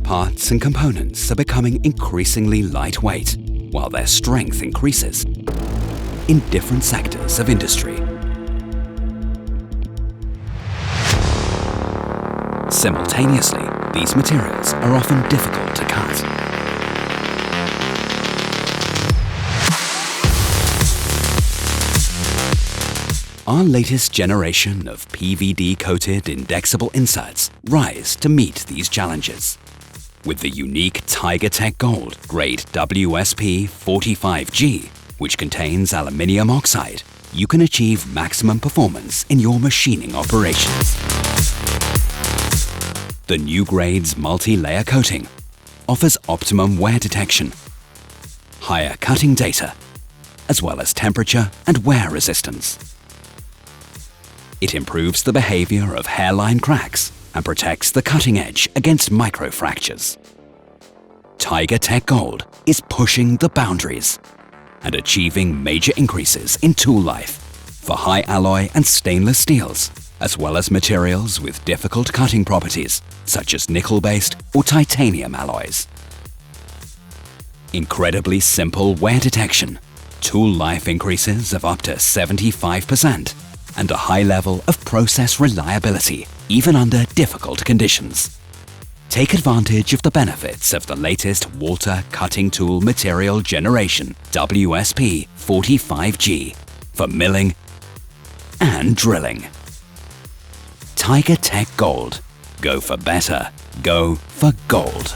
parts and components are becoming increasingly lightweight, while their strength increases in different sectors of industry. Simultaneously, these materials are often difficult to cut. Our latest generation of PVD-coated indexable inserts rise to meet these challenges. With the unique TIGATEC Gold grade WSP 45G, which contains aluminium oxide, you can achieve maximum performance in your machining operations. The new grade's multi-layer coating offers optimum wear detection, higher cutting data, as well as temperature and wear resistance. It improves the behavior of hairline cracks and protects the cutting edge against microfractures. TIGATEC Gold is pushing the boundaries and achieving major increases in tool life for high alloy and stainless steels, as well as materials with difficult cutting properties such as nickel-based or titanium alloys. Incredibly simple wear detection, tool life increases of up to 75%, and a high level of process reliability even under difficult conditions. Take advantage of the benefits of the latest Walter Cutting Tool Material Generation WSP 45G for milling and drilling. TIGATEC Gold. Go for better. Go for gold.